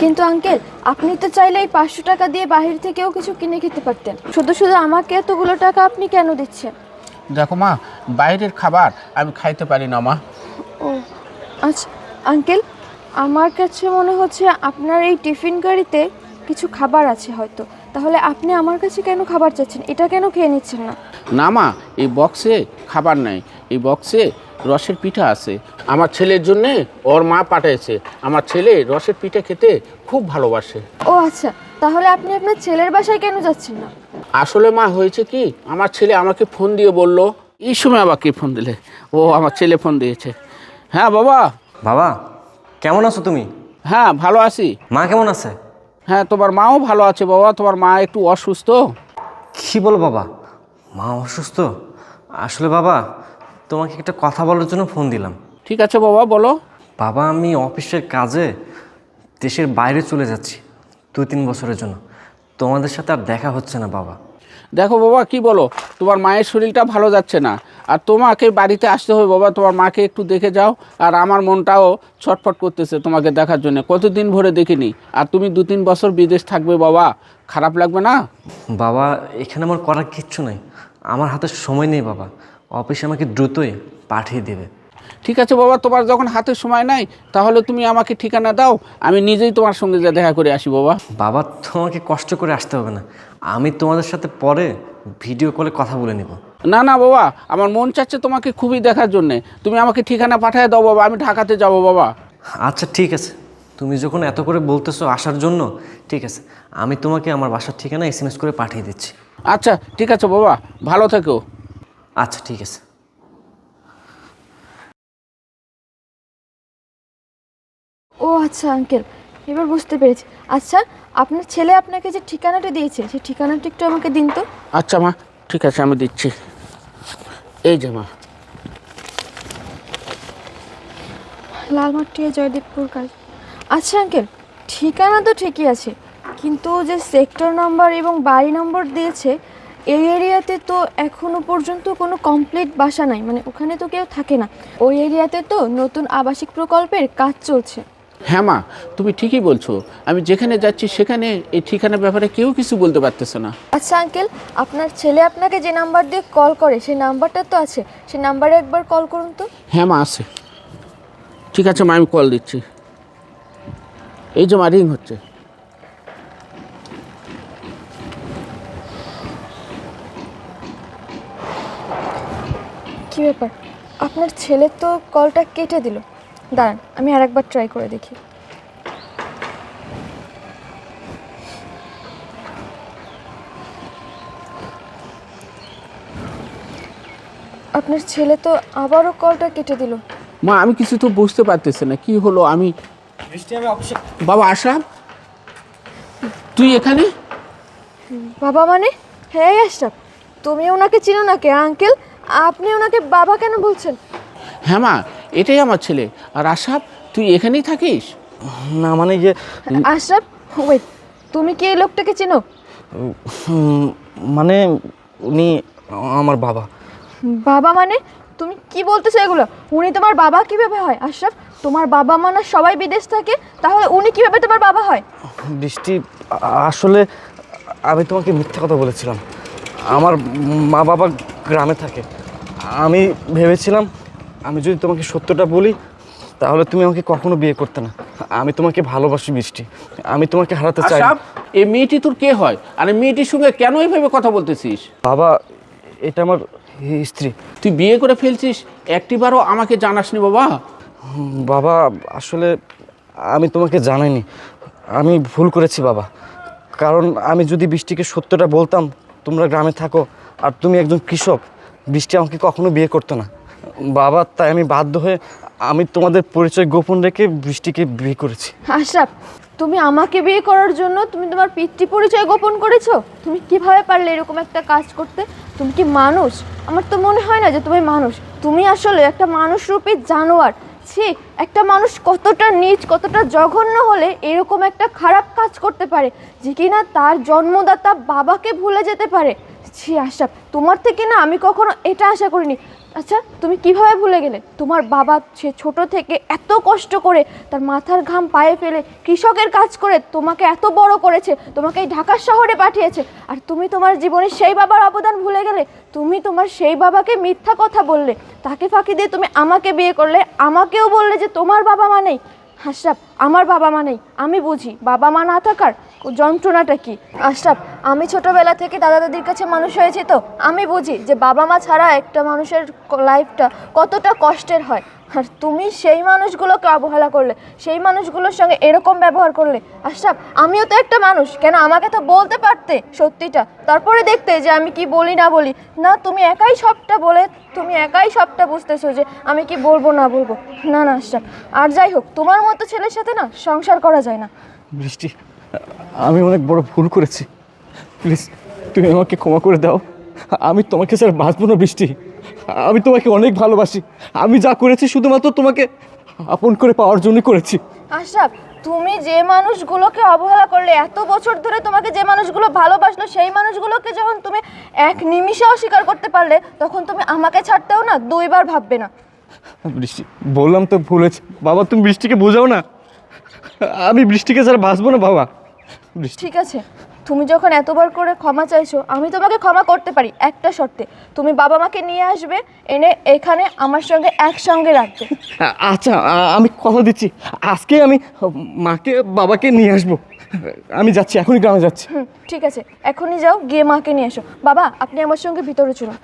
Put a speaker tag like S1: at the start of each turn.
S1: কিন্তু আঙ্কেল, আপনি তো চাইলে এই 500 টাকা দিয়ে বাহির থেকেও কিছু কিনে খেতে পারতেন। শুধু শুধু আমাকে এতগুলো টাকা আপনি কেন দিচ্ছেন?
S2: দেখো মা, বাইরের খাবার আমি খাইতে পারি না মা।
S1: ও আচ্ছা আঙ্কেল, আমার কাছে মনে হচ্ছে আপনার এই টিফিন গাড়িতে কিছু খাবার আছে হয়তো। তাহলে আপনি আমার কাছে কেন খাবার চাচ্ছেন? এটা কেন খেয়ে নিচ্ছেন না?
S2: না মা, এই বক্সে খাবার নাই, এই বক্সে রসের পিঠা আছে। আমার ছেলের জন্যে ওর মা পাঠিয়েছে। আমার ছেলে রসের পিঠা খেতে খুব ভালোবাসে।
S1: ও আচ্ছা, তাহলে আপনি আপনার ছেলের বাসায় কেন যাচ্ছেন না?
S2: আসলে মা হয়েছে কি, আমার ছেলে আমাকে ফোন দিয়ে বলল। এই সময় আবার কে ফোন দিলে? ও আমার ছেলে ফোন দিয়েছে। হ্যাঁ বাবা।
S3: বাবা, কেমন আছো তুমি?
S2: হ্যাঁ ভালো আছি।
S3: মা কেমন আছে?
S2: হ্যাঁ তোমার মাও ভালো আছে বাবা, তোমার মা একটু অসুস্থ।
S3: কি বলো বাবা, মা অসুস্থ? আসলে বাবা, তোমাকে একটা কথা বলার জন্য ফোন দিলাম।
S2: ঠিক আছে বাবা, বলো।
S3: বাবা, আমি অফিসের কাজে দেশের বাইরে চলে যাচ্ছি 2-3 বছরের জন্য। তোমাদের সাথে আর দেখা হচ্ছে না বাবা।
S2: দেখো বাবা, কি বলো, তোমার মায়ের শরীরটা ভালো যাচ্ছে না, আর তোমাকে বাড়িতে আসতে হবে বাবা। তোমার মাকে একটু দেখে যাও। আর আমার মনটাও ছটফট করতেছে তোমাকে দেখার জন্য, কতদিন ভরে দেখিনি। আর তুমি 2-3 বছর বিদেশ থাকবে বাবা, খারাপ লাগবে না?
S3: বাবা, এখানে আমার করার কিচ্ছু নেই, আমার হাতে সময় নেই বাবা। অফিসে আমাকে দ্রুতই পাঠিয়ে দেবে।
S2: ঠিক আছে বাবা, তোমার যখন হাতে সময় নাই তাহলে তুমি আমাকে ঠিকানা দাও, আমি নিজেই তোমার সঙ্গে যা দেখা করে আসি বাবা।
S3: বাবা, তোমাকে কষ্ট করে আসতে হবে না, আমি তোমাদের সাথে পরে ভিডিও কলে কথা বলে নেব।
S2: না না বাবা, আমার মন চাচ্ছে তোমাকে খুবই দেখার জন্যে। তুমি আমাকে ঠিকানা পাঠিয়ে দাও বাবা, আমি ঢাকাতে যাব বাবা।
S3: আচ্ছা ঠিক আছে, তুমি যখন এত করে বলতেছো আসার জন্য, ঠিক আছে, আমি তোমাকে আমার বাসার ঠিকানা SMS করে পাঠিয়ে দিচ্ছি।
S2: আচ্ছা ঠিক আছে বাবা, ভালো থেকো।
S3: আচ্ছা ঠিক আছে।
S1: ও আচ্ছা আঙ্কেল, এবার বুঝতে পেরেছি। আচ্ছা, আপনার ছেলে আপনাকে যে ঠিকানাটা দিয়েছে সেই ঠিকানাটা একটু আমাকে দিন তো।
S2: আচ্ছা মা, ঠিক আছে, আমি দিচ্ছি। এই যে মা।
S1: লালমাটিয়া জয়দেবপুর কাজ। আচ্ছা আঙ্কেল, ঠিকানা তো ঠিকই আছে, কিন্তু যে সেক্টর নাম্বার এবং বাড়ি নম্বর দিয়েছে এই এরিয়াতে তো এখনো পর্যন্ত কোনো কমপ্লিট বাসা নাই, মানে ওখানে তো কেউ থাকে না। ওই এরিয়াতে তো নতুন আবাসিক প্রকল্পের কাজ চলছে।
S2: হ্যাঁ মা, তুমি ঠিকই বলছো। আমি যেখানে যাচ্ছি সেখানে এই ঠিকানার ব্যাপারে কেউ কিছু বলতে পারতেছে না।
S1: আচ্ছা আঙ্কেল, আপনার ছেলে আপনাকে যে নাম্বার দিয়ে কল করে সেই নাম্বারটা তো আছে, সেই নাম্বারে একবার কল করুন তো।
S2: হ্যাঁ মা, আছে। ঠিক আছে মা, আমি কল দিচ্ছি। এই যে মা, রিং হচ্ছে।
S1: কী ব্যাপার, আপনার ছেলে তো কলটা কেটে দিল। দাঁড়ান, আমি আরেকবার ট্রাই করে দেখি। আপনার ছেলে তো আবারও কলটা কেটে দিল।
S2: মা, আমি কিছু তো বুঝতে পারতেছি না কি হলো। আমি বাবা আশরাফ, তুই এখানে?
S1: বাবা মানে? হ্যাঁ আশরাফ, তুমি ওনাকে চিনো না কে আঙ্কেল? আপনি ওনাকে বাবা কেন বলছেন?
S2: হ্যাঁ মা, এটাই আমার ছেলে। আর আশরাফ, তুই এখানেই থাকিস?
S3: না মানে যে
S1: আশরাফ ওয়েট, তুমি কি এই লোকটাকে চিনো?
S3: মানে উনি আমার বাবা।
S1: বাবা মানে? তুমি কি বলতেছো এগুলো? উনি তোমার বাবা কিভাবে হয় আশরাফ? তোমার বাবা মানে সবাই বিদেশ থাকে, তাহলে উনি কিভাবে তোমার বাবা হয়?
S3: বৃষ্টি, আসলে আমি তোমাকে মিথ্যা কথা বলেছিলাম। আমার মা বাবা গ্রামে থাকে। আমি ভেবেছিলাম আমি যদি তোমাকে সত্যটা বলি তাহলে তুমি আমাকে কখনো বিয়ে করতে না। আমি তোমাকে ভালোবাসি বৃষ্টি, আমি তোমাকে হারাতে চাই না।
S2: আশরাফ, এই মেয়েটি তোর কে হয়? আর এই মেয়েটির সঙ্গে কেন এইভাবে কথা বলতেছিস?
S3: বাবা, এটা আমার স্ত্রী।
S2: তুই বিয়ে করে ফেলছিস, একটিবারও আমাকে জানাসনি বাবা?
S3: বাবা, আসলে আমি তোমাকে জানাইনি, আমি ভুল করেছি বাবা। কারণ আমি যদি বৃষ্টিকে সত্যটা বলতাম তোমরা গ্রামে থাকো আর তুমি একজন কৃষক, বৃষ্টি আমাকে কখনো বিয়ে করতো না বাবা। তাই আমি বাধ্য হয়ে আমি তোমাদের পরিচয় গোপন রেখে বৃষ্টিকে বিয়ে করেছি।
S1: আশরাফ, তুমি আমাকে বিয়ে করার জন্য তুমি তোমার পিতৃ পরিচয় গোপন করেছো? তুমি কিভাবে পারলে এরকম একটা কাজ করতে? তুমি কি মানুষ? আমার তো মনে হয় না যে তুমি মানুষ। তুমি আসলে একটা মানুষরূপী জানোয়ার। ছি, একটা মানুষ কতটা নীচ, কতটা জঘন্য হলে এরকম একটা খারাপ কাজ করতে পারে, যে কিনা তার জন্মদাতা বাবাকে ভুলে যেতে পারে। ছি আশরাফ, তোমার থেকে না আমি কখনো এটা আশা করিনি। আচ্ছা তুমি কিভাবে ভুলে গেলে তোমার বাবা সে ছোট থেকে এত কষ্ট করে তার মাথার ঘাম পায়ে ফেলে কৃষকের কাজ করে তোমাকে এত বড় করেছে, তোমাকে এই ঢাকা শহরে পাঠিয়েছে, আর তুমি তোমার জীবনে সেই বাবার অবদান ভুলে গেলে? তুমি তোমার সেই বাবাকে মিথ্যা কথা বললে, তাকে ফাঁকি দিয়ে তুমি আমাকে বিয়ে করলে, আমাকেও বললে যে তোমার বাবা মা নেই। আশরাফ, আমার বাবা মা নেই, আমি বুঝি বাবা মা না থাকার যন্ত্রণাটা কি। আশরাফ, আমি ছোটবেলা থেকে দাদা দাদির কাছে মানুষ হয়েছি, তো আমি বুঝি যে বাবা মা ছাড়া একটা মানুষের লাইফটা কতটা কষ্টের হয়। আর তুমি সেই মানুষগুলোকে অবহেলা করলে, সেই মানুষগুলোর সঙ্গে এরকম ব্যবহার করলে। আশরাফ, আমিও তো একটা মানুষ, কেন আমাকে তো বলতে পারতে সত্যিটা, তারপরে দেখতে যে আমি কি বলি না বলি। না, তুমি একাই সবটা বলে তুমি একাই সবটা বুঝতেছো যে আমি কি বলবো না বলবো। না না আশরাফ, আর যাই হোক, তোমার মতো ছেলের সাথে না সংসার করা যায় না।
S3: বৃষ্টি, আমি অনেক বড় ভুল করেছি, প্লিজ তুমি আমাকে ক্ষমা করে দাও। আমি তোমাকে স্যার বাঁচবো না বৃষ্টি, আমি তোমাকে অনেক ভালোবাসি। আমি যা করেছি শুধুমাত্র তোমাকে আপন করে পাওয়ার জন্যই করেছি।
S1: আশরাফ, তুমি যে মানুষগুলোকে অবহেলা করলে, এত বছর ধরে তোমাকে যে মানুষগুলো ভালোবাসলো, সেই মানুষগুলোকে যখন তুমি এক নিমিষে অস্বীকার করতে পারলে, তখন তুমি আমাকে ছাড়তেও না দুইবার ভাববে না।
S3: বৃষ্টি, বললাম তো ভুল হয়েছে বাবা, তুমি বৃষ্টিকে বোঝাও না। আমি বৃষ্টিকে স্যার বাঁচবো না বাবা। বৃষ্টি,
S1: ঠিক আছে, তুমি যখন এতবার করে ক্ষমা চাইছো, আমি তোমাকে ক্ষমা করতে পারি একটা শর্তে। তুমি বাবা মাকে নিয়ে আসবে, এনে এখানে আমার সঙ্গে একসঙ্গে রাখবে।
S3: আচ্ছা আমি কথা দিচ্ছি, আজকে আমি মাকে বাবাকে নিয়ে আসবো। আমি যাচ্ছি, এখনই গ্রামে যাচ্ছি।
S1: ঠিক আছে, এখনই যাও, গিয়ে মাকে নিয়ে এসো। বাবা, আপনি আমার সঙ্গে ভিতরে চলুন।